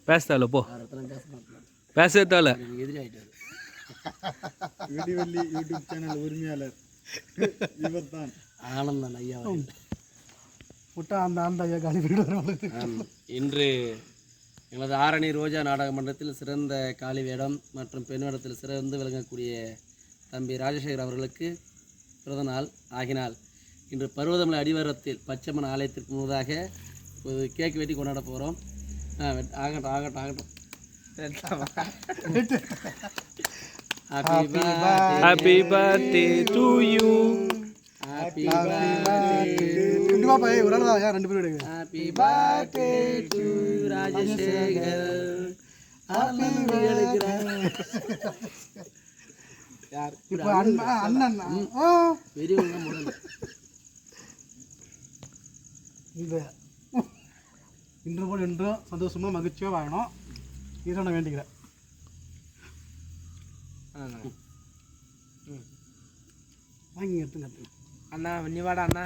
பேச தேவையில்ல போ, பேசவே தேவையில்ல. விடிவெள்ளி யூடியூப் சேனல் உரிமையாளர் இவர் தான் ஆனந்தன் ஐயா. அந்த ஐயா காலி வீடு. இன்று எங்களது ஆரணி ரோஜா நாடக மன்றத்தில் சிறந்த காளி வேடம் மற்றும் பெண் வேடத்தில் சிறந்து விளங்கக்கூடிய தம்பி ராஜசேகர் அவர்களுக்கு பிறந்த நாள் ஆகினால் இன்று பருவதமலை அடிவாரத்தில் பச்சைமன் ஆலயத்திற்கு முன்னதாக ஒரு கேக் வெட்டி கொண்டாட போகிறோம். ஆகட்டும் ஆகட்டும் ஆகட்டும். Happy birthday to you. Happy birthday. Happy birthday to Rajasekhar. இன்று போல் என்றும் சந்தோஷமாக மகிழ்ச்சியாக வாழணும். இதை நான் வேண்டிக்கிறேன். வாங்கி எடுத்துங்க அண்ணா நீ வாடா அண்ணா.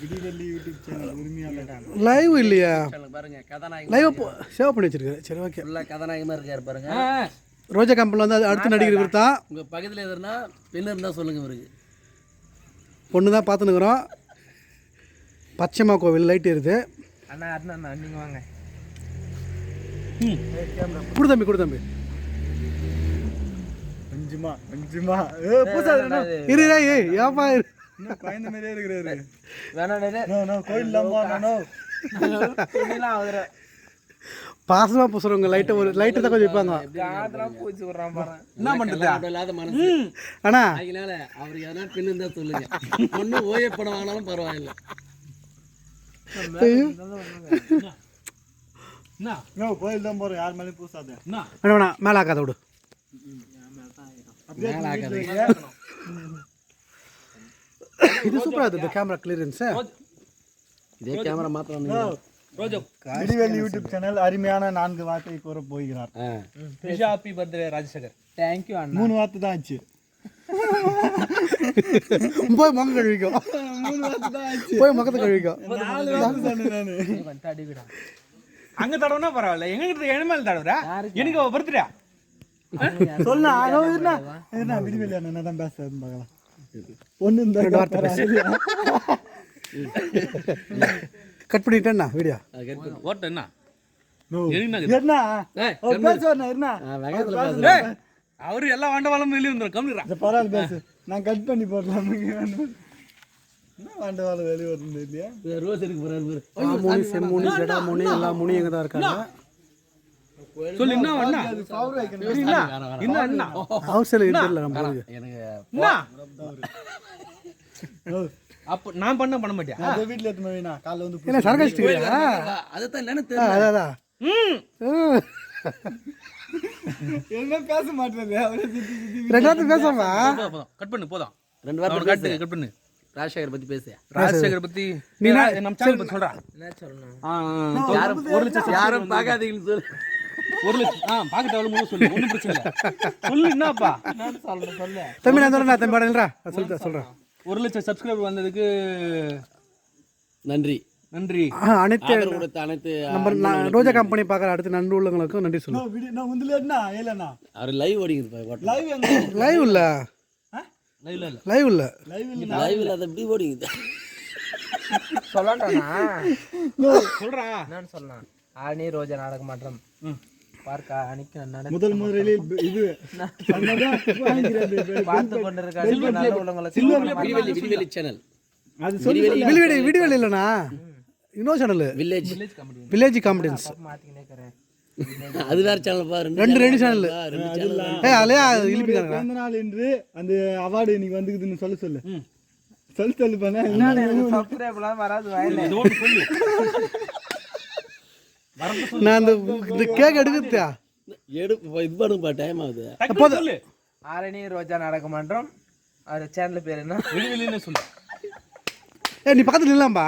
விடிவெள்ளி யூடியூப் சேனல் உரிமையாளர் லைவ் இல்லையா? பாருங்க கதாநாயகன் லைவ் சேவ் பண்ணி வச்சிருக்காரு. சரி ஓகே. ஃபுல்லாக கதாநாயகமாக இருக்கார் பாருங்க. ரோஜா கம்பெனியில் வந்து அடுத்த நடிகர் இவர் தான். உங்கள் பக்கத்தில் எதுனா பெண் இருந்தால் சொல்லுங்கள் இவருக்கு. பொண்ணு தான் பார்த்துன்னுக்குறோம். பச்சைமா கோவில் லைட் எரியுது. அண்ணா அண்ணா அண்ணா நீங்கள் வாங்க. கொடு தம்பி கொஞ்சமா இரு ஏப்பா குழந்த மாதிரியே இருக்கிறாரு. வேணாம் கோயில் பாசமா பூசுறவங்க லைட்டை ஒரு லைட்டு தான் கொஞ்சம் வைப்பாங்க. பூச்சி விட்றான் பாரு. என்ன பண்ணுறது இல்லாத மனசு அண்ணா அதனால அவருக்கு எதனா பெண் இருந்தால் சொல்லுங்க. ஒன்றும் ஓய படம் வாங்கினாலும் பரவாயில்லை. கோயில் தான் போறோம். யார் மேலேயும் பூசாத. வேணா மேலே ஆக்காத விடு. இது சூப்பரா இருக்கு. இந்த கேமரா கிளியரன்ஸ் இதே கேமரா மாத்திரம் விடிவெள்ளி யூடியூப் சேனல் அருமையான 4 வார்த்தை கூற போகிறார். Happy birthday Rajasekhar. தேங்க்யூ அண்ணா. 3 வார்த்தை தான் ஆச்சு. போய் முகம் கழுவிக்கும். 3 வார்த்தை தான் ஆச்சு. போய் முகத்தை கழுவிக்கும். 4 வார்த்தை சொன்னேன் நானு. அடிவிடா அங்க தடவுனா பரவாயில்ல, எங்க கிட்ட எனிமேல் தடவுற எனக்கு பர்த்டே சொன்னா என்ன விடிவெள்ளி அண்ணன் தான் பேசுறதுன்னு பார்க்கலாம். ஒன்று இந்த வார்த்தை கட் பண்ணிட்டேன்னா வீடியோ ஓட்ட என்ன அவரு எல்லாம் வாண்டவாளம் வெளியே வந்துடும். கம்மிடுறான் பரவாயில்ல பேசு. நான் கட் பண்ணி போடலாம். வாண்டவாளம் வெளியே வருது இல்லையா? ரோஸ் இருக்கு போறாரு. முனி செம்முனி ஜடாமுனி எல்லா முனி எங்க தான் இருக்காங்க. சொல்லு என்ன என்ன என்ன ஹவுஸ்ல இல்ல நம்ம அப்ப நான் பண்ண மாட்டியா? அத வீட்ல எடுத்து போயினா காலைல வந்து என்ன சர்க்கஸ்டிக்கா? அதத்தான் என்னன்னு தெரியல. அதான் என்ன பேச மாட்டேறது. அவரே ரெண்டாவது பேசாம கட் பண்ணு போதும். 2 வார்த்தை கட் பண்ணு. ராஜசேகர் பத்தி பேசு. ராஜசேகர் பத்தி நீ நம்ம சேனல் பத்தி சொல்றா. என்ன சொல்லணும்? யாரும் 1 லட்சம் யாரும் பார்க்காதீங்கன்னு சொல்லு. 1 லட்சம் பாக்கெட் எவ்வளவு சொல்லு. ஒண்ணும் பிரச்சனை இல்ல. சொல்லு என்னப்பா என்ன சொல்லணும் சொல்லு. தம்பி நான் சொல்றேன். தம்பி பாடல்றா சொல்றேன். 1 லட்சம் சப்ஸ்கிரைபர் வந்ததுக்கு நன்றி. அனைத்து அனைத்து நம்ம ரோஜா கம்பெனி பார்க்குற அடுத்த நன்றி உள்ளவங்களுக்கும் நன்றி சொல்லுவோம். நான் வந்து இல்லன்னா ஏலனா அவர் லைவ் ஓடிங்க. லைவ் எங்க? லைவ் இல்ல லைவ்ல அது எப்படி ஓடிங்க? சொல்லண்டானா சொல்றா. என்னன்னு சொல்லலாம்? ஆரணி ரோஜா நாடக மன்றம் பார்க்க அன்னைக்கு முதலில் இது பார்த்து கொண்டிருக்காங்க நல்ல உள்ளவங்களுக்கு விடிவெள்ளி சேனல். அது சொல்லி விடிவெளி இல்லைண்ணா இன்னொரு சேனல் வில்லேஜ் காமெடியன்ஸ். மாத்திக்கினே இருக்கிறேன். அது வேற சேனல் பாரு. ரெண்டு சேனல். அலையா இழுப்பிட்டாங்க. பிறந்த நாள் என்று அந்த அவார்டு இன்னைக்கு வந்துக்குதுன்னு சொல்லு சொல்லு பண்ண. சப்ஸ்கிரைப்லாம் வராது வாயில. நான் இந்த கேக் எடுக்கிறதா இது பண்ணுப்பா. டைம் ஆகுது. சொல்லு. ஆரணி ரோஜா நாடக மன்றம். அது சேனல் பேர் என்ன? விடிவெளின்னு சொல்லு. ஏய் நீ பக்கத்துல இல்லம்பா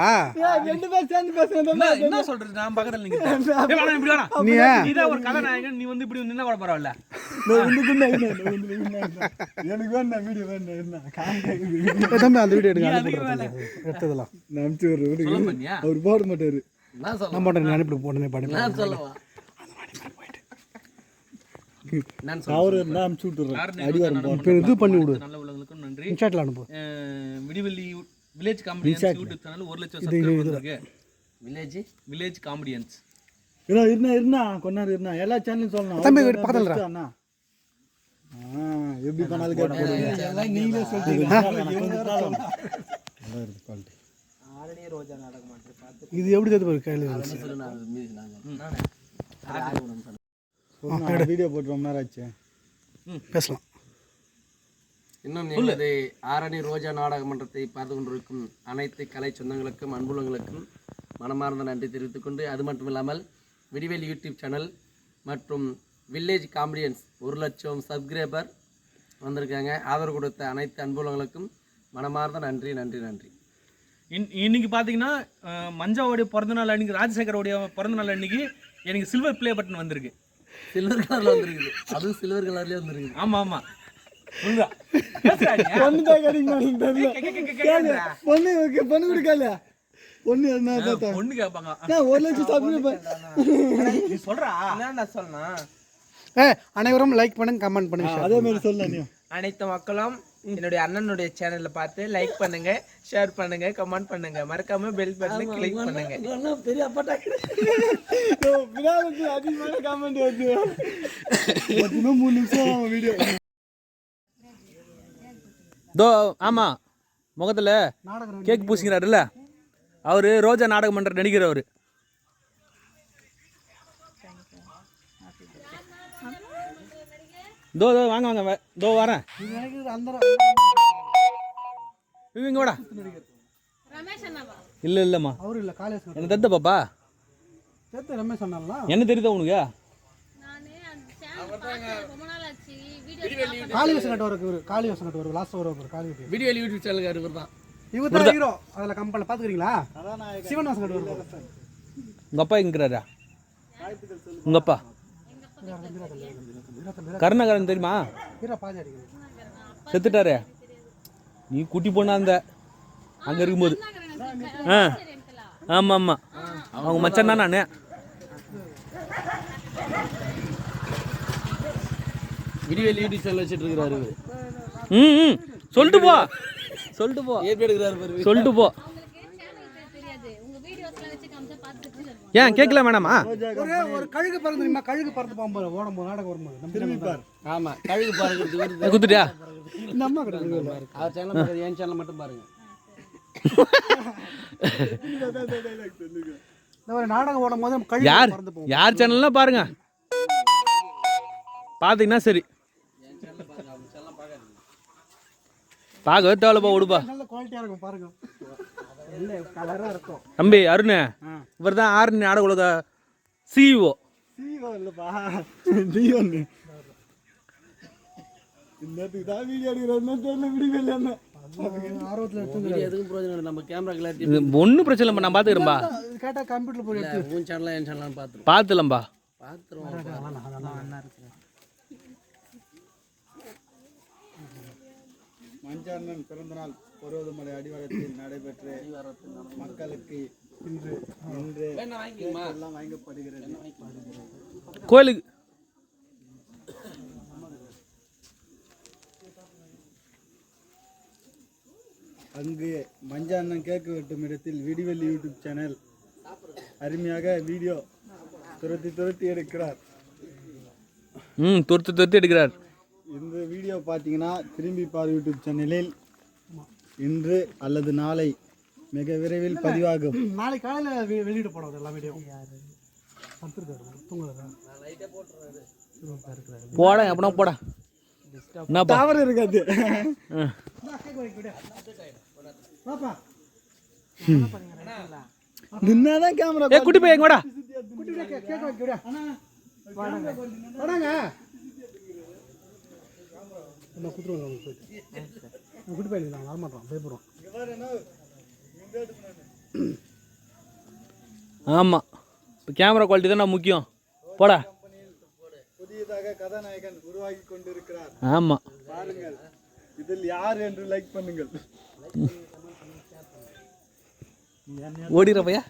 ரெண்டு பேர் சேர்ந்து பேசுறேன். என்ன சொல்றது நான் பக்கத்துல நிக்கிறேன். ஏய் வேணாம் இப்படி வேணாம். நீ நீ தான் ஒரு கதாநாயகன், நீ வந்து இப்படி நின்னா கூட பரவாயில்ல. எனக்கு வேணும் வீடியோ வேணும் என்ன தம்பி அந்த வீடியோ நீ எடுங்க அதுக்கு மேல எடுத்ததெல்லாம் நான் அனுப்பிச்சு விடுறேன். சொல்ல பண்ணியா? அவர் போட மாட்டாரு. நான் சொல்ல நான் போட்டேன் அனுப்பிட்டு போட்டேனே பாடு நான் சொல்லவா நான் சொல்ல அவரு நான் அனுப்பிச்சு விட்டுறேன். அடி வரும் போட. இப்போ இது பண்ணி விடு நல்ல உள்ளவங்களுக்கும் நன்றி. இன்ஸ்டாட்ல அனுப்பு விடிவெள்ளி வில்லேஜ் காமெடியன்ஸ் யூடியூப் சேனல் 1 லட்சம் சப்ஸ்கிரைபர் இருக்கு. வில்லேஜ் காமெடியன்ஸ் இருந்தா கொஞ்ச நேரம் இருந்தா எல்லா சேனலும் சொல்லணும். தம்பி, பக்கத்துல இரு. அண்ணா எப்படி பண்ணாலும் கேட்டு நீங்களே சொல்றீங்க. ஆரணி ரோஜா நாடக மன்றம் பார்த்து இது எப்படி தெரியுது பாரு கையில வீடியோ போட்டு ரொம்ப நேரம் ஆச்சு. பேசலாம். இன்னும் எங்களது ஆரணி ரோஜா நாடக மன்றத்தை பார்த்து கொண்டிருக்கும் அனைத்து கலை சொந்தங்களுக்கும் அன்புள்ளங்களுக்கும் மனமார்ந்த நன்றி தெரிவித்துக் கொண்டு, அது மட்டும் இல்லாமல் விடிவெளி யூடியூப் சேனல் மற்றும் வில்லேஜ் காமெடியன்ஸ் 1 லட்சம் சப்ஸ்கிரைபர் வந்திருக்காங்க. ஆதரவு கொடுத்த அனைத்து அன்புள்ளங்களுக்கும் மனமார்ந்த நன்றி நன்றி நன்றி. இன்னைக்கு பார்த்தீங்கன்னா மஞ்சாவுடைய பிறந்தநாள் அன்னைக்கு, ராஜசேகரோடைய பிறந்தநாள் அன்னைக்கு எனக்கு சில்வர் ப்ளே பட்டன் வந்திருக்கு. சில்வர் கலர்ல வந்துருக்குது, அதுவும் சில்வர் கலர்லேயே வந்துருக்குது. ஆமா ஆமா பொண்ணு தான் கிடைக்குமா? பொண்ணு கொடுக்கல. பொண்ணு என்ன பார்த்தா பொண்ணு கேட்பாங்க. 1 லட்சம் சப்ஸ்கிரைபர். நீ சொல்றா என்னடா சொல்லணும்? அனைவரும் லைக் பண்ணுங்க, கமெண்ட் பண்ணுங்க. அதே மாதிரி சொல்ல நீ. அனைத்து மக்களும் என்னுடைய அண்ணனுடைய சேனல்ல பார்த்து லைக் பண்ணுங்க, ஷேர் பண்ணுங்க, கமெண்ட் பண்ணுங்க, மறக்காம பெல் பட்டனை கிளிக் பண்ணுங்க. பெரிய அப்பாட்டா அதிகமான கமெண்ட் வருது. 3 நிமிஷம் வீடியோ. தோ ஆமா முகத்துல கேக் பூசிக்கிறாருல்ல, அவரு ரோஜா நாடக மன்ற நடிகர். அவரு தோ வாங்க வாங்க தோ வரேன். இவங்க வாடா. இல்ல இல்லம்மா அவரு இல்ல காலேஜ் என்ன தெரியுதா பாப்பா? சேர்த்து ரமேஷ் சொன்னால என்ன தெரியுதா உனக்கு? காளிவாசன் கட்ட வருக்கு, காளிவாசன் கட்ட வருக்கு, லாஸ்ட் வர காளிவாசன் விடிவெளி யூடியூப் சேனலுக்கு இவர் தான். இவர் தான் ஹீரோ. அதுல கம்பெனி பாத்துக்கிறீங்களா? சிவனாசன் கட்ட வருக்கு. உங்க அப்பா எங்கிறாரா? உங்க அப்பா கருணாகரன் தெரியுமா? ஹீரோ பாதி அடிக்குது. செத்துட்டாரு. நீ குட்டி பொண்ணா இருந்த அங்க இருக்கும்போது. ஆமா ஆமா அவங்க மச்சான் தான் நானு. விடிவெளி யூடியூப் சேனல் வச்சுட்டு இருக்கிறாரு இவரு. ம் சொல்லிட்டு போ சொல்லிட்டு போ எப்படி எடுக்கிறாரு பாரு. சொல்லிட்டு போ. ஏன் கேட்கல வேணாமா? ஒரு கழுகு பறந்து தெரியுமா? கழுகு பறந்து போகும்போது ஓடும் போது நாடகம் வரும்போது திரும்பி பார். ஆமா கழுகு பாருங்க. குத்துட்டியா? இந்த அம்மா கிடையாது. அவர் சேனல் பாருங்க, என் சேனல் மட்டும் பாருங்க. இந்த ஒரு நாடகம் ஓடும் போது கழுகு யார் பறந்து போகும். யார் சேனல்லாம் பாருங்க, பார்த்தீங்கன்னா சரி. பார்க்க தேவைப்பா விடுப்பா. நல்ல குவாலிட்டியா இருக்கும் பாருங்க. நல்ல கலரா இருக்கும். தம்பி அருண், இவர் தான் ஆரணி நாடக உலக சிஇஓ. சிஓ இல்லப்பா, டிஓன்னு. இன்னத்துக்கு தான் வீடியோ எடுக்கிறேன்னு தெரியல. விடிவெளி என்ன ஆர்வத்துல எடுத்து எதுக்கும் பிரயோஜனம் இல்லை. நம்ம கேமரா கிளாரிட்டி ஒன்றும் பிரச்சனை இல்லை, நான் பார்த்துக்கிறேன்பா. கேட்டா கம்ப்யூட்டர் போய் எடுத்து உன் சேனல் என் சேனல் பார்த்துருவோம். பார்த்துலம்பா. மஞ்சாண்ணன் பிறந்தநாள் பருவதமலை அடிவாரத்தில் நடைபெற்ற மக்களுக்கு இன்று எல்லாம் வழங்கப்படுகிறது. கோயிலுக்கு அங்கு மஞ்சாண்ணன் கேக்கு வெட்டும் இடத்தில் விடிவெள்ளி யூடியூப் சேனல் அருமையாக வீடியோ துரத்தி எடுக்கிறார். துரத்தி எடுக்கிறார். இந்த வீடியோ பார்த்தீங்கன்னா திரும்பி பார் யூடியூப் சேனலில் இன்று அல்லது நாளை மிக விரைவில் பதிவாகும். நாளை காலையில வெளியிட போடுறது எல்லா வீடியோ. போட எப்படின்னா போட என்னப்பா தவறு இருக்காது. நின்னாதான் கேமரா. குட்டி போய் எங்க வாடா. கேட்க வைக்க விட வராங்க. குட்டி போயிருந்தாங்க வரமாட்டான் பயப்படுறோம். ஆமாம், இப்போ கேமரா குவாலிட்டி தான் முக்கியம். போடா. புதியதாக கதாநாயகன் உருவாகி கொண்டிருக்கிறார். ஆமாம், பாருங்கள், இதில் யார் என்று லைக் பண்ணுங்கள். ஓடிடுற பையா.